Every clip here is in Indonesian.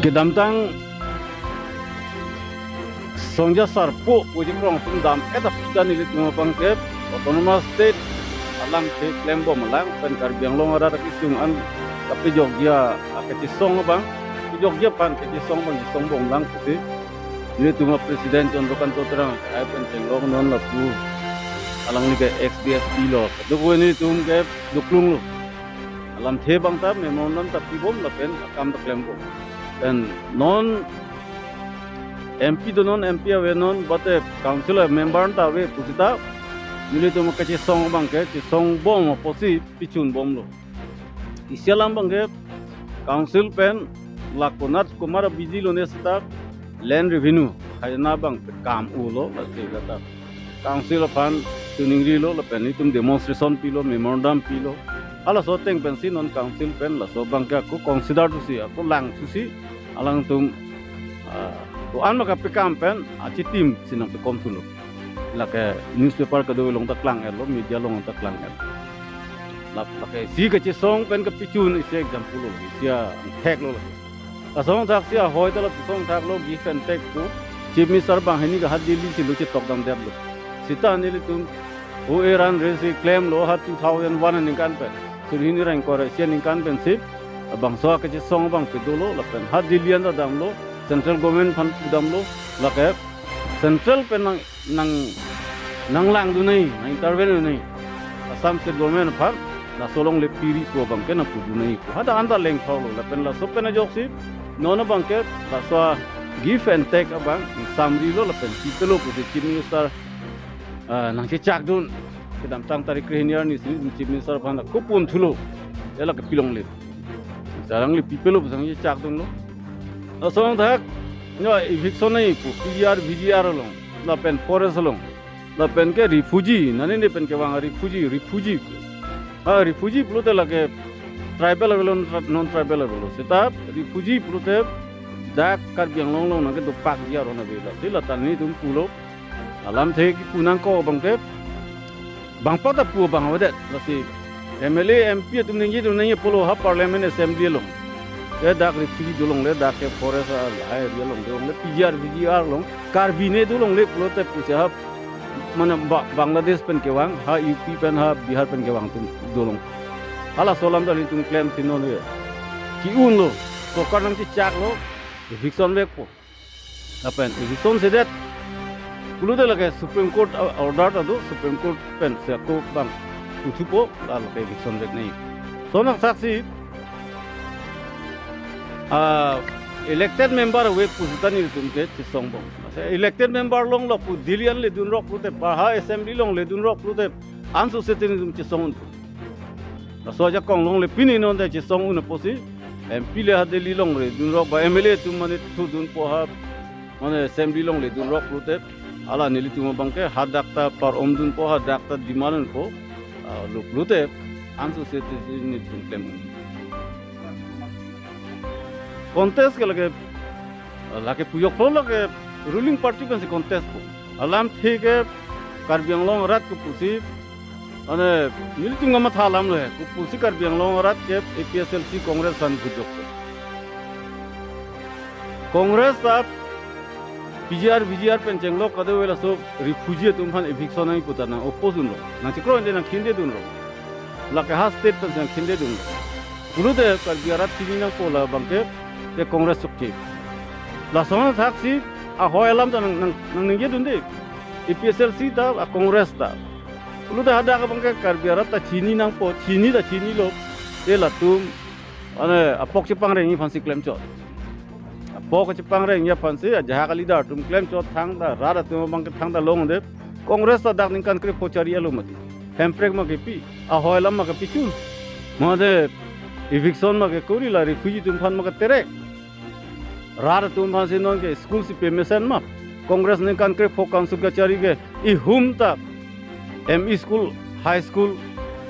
Kedamtang Songja Sarpo ujung rong tundam eta pidan ilit ngopangkep autonomous state alang te klembo malang pen karbiang long ada kisung an tapi Jogja keci song bang Jogja pan keci song bang di song bong lang putih ini tuma presiden contohkan terang ai pen tenglong non la pu alang ni ke XDSP lo do ini tum ke duklung lo alam the bang ta memon non tapi bom la pen akam ta klembo dan non MP do non MP awe non bate council member ta we pusita yuli to makachi song bang ke chi song bom posi pichun bom lo isialam bang ke council pen lakonat kumara biji lo ne sta land revenue hayna bang kam u lo la se lata council fan tuning ri lo la pen itum demonstration pi lo memorandum pi lo ala so teng pen si non council pen la so bang ke aku consider tu si aku lang tu si alang tum to an maka pekam pen aci tim sinang pekom tulo la ke newspaper ka do long taklang lo media long taklang la ke si ke song pen ke pichun ise example lo sia tek lo la song tak sia hoi ta la song tak lo gi fen tek ku chief minister bang hini ga hadili si lo chi tok dam deb lo sita ni le tum o iran resi claim lo ha 2001 ning kan pen sur hini rang ko ra sia ning kan pen si bang so ke song bang pe do lo la pen hadili an da dam lo central government fund pudam lo lake central pen nang lang du nei na intervene nei assam state government fund na solong le piri ko bang ke na pudu nei ko hada anda leng tholo la pen la so pen joksi nona bang ke la so give and take abang samri lo la pen pitelo ko chief minister nang che chak dun kedam tang tarik kreniar ni chief minister fund ko pun thulo ela ke pilong le sarang le pipelo sang che chak dun lo asong thak no eviction nei pu PR VGR long la pen forest long la pen ke refugee nani ne pen ke wang refugee refugee plute la ke tribal level non tribal level seta refugee plute dak kar biang long long na ke do pak dia ro na be la sila tan ni tum pulo alam the ki punang ko bang ke bang pa ta pu bang wade la si MLA MP tum ni tum ni polo ha parliament assembly long le dak refugee dulong le dak ke forest ai long dulong le PR VGR long karbine dulong le plote pusia ha mana Bangladesh pen ke wang ha UP pen ha Bihar pen ke wang tum dulong ala solam dali tum claim sinon le ki un lo to kanang ti chak lo eviction le ko apen eviction sedet pulu de lage supreme court order ta do supreme court pen se ko bang utupo la ke eviction le nei sonak saksi elected member we pusutan ni tumke chisong bong elected member long lo pu dilian le dun rok pute ha assembly long le dun rok pute ansu setin tum chisong la soja kong long le pini non de chisong un posi MP le ha deli long le dun rok ba MLA tum mane thu dun po ha mane assembly long le dun rok pute ala nili tum bangke hadakta par om dun po hadakta dimanan po lo pute ansu setin ni tum klem contest ke lage puyok pro lage ruling party kan se contest ko alam thike karbiang long rat ko pusi ane nilitung ngama thalam le ko pusi karbiang long rat ke APSLC congress san bujok congress ta VGR penceng lo kade wela so refugee tum phan eviction ai putana opposition lo na chikro inde na khinde dun ro lage ha state penceng khinde dun gurude karbiang rat tinina ko la bangke ke congress sukti la sona thaksi a hoyalam ta nang ninge dunde EPSLC ta a congress ta lu da hada ka bangke karbiara ta chini nang po chini lo e la tum ane apok chipang reng ni fansi claim chot apok chipang reng ya fansi jaha kali da tum claim chot thang da ra tum bangke thang da long de congress ta dak ning kan kre pochari alo mati hemprek ma ke pi a hoyalam ma ke pi chun ma de eviction ma ke kori la refugee tum phan ma ke terek rar tum phansi non ke school si permission ma congress ne kan kre fo council ka chari ke I hum ta ME school high school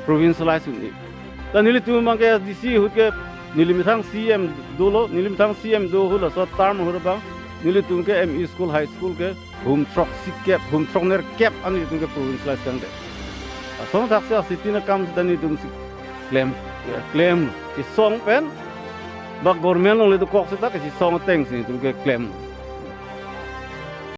provincialize ni tanili tum ma ke DC hut ke nilimithang CM dulu nilimithang CM do hula so term hula bang nilitung ke ME school high school ke home truck sikep home truck ner cap ani litung ke province la sang de so tak sia city na kam dan nitung si claim ki song pen ba government ong le to kok sita ke si song teng si nitung ke claim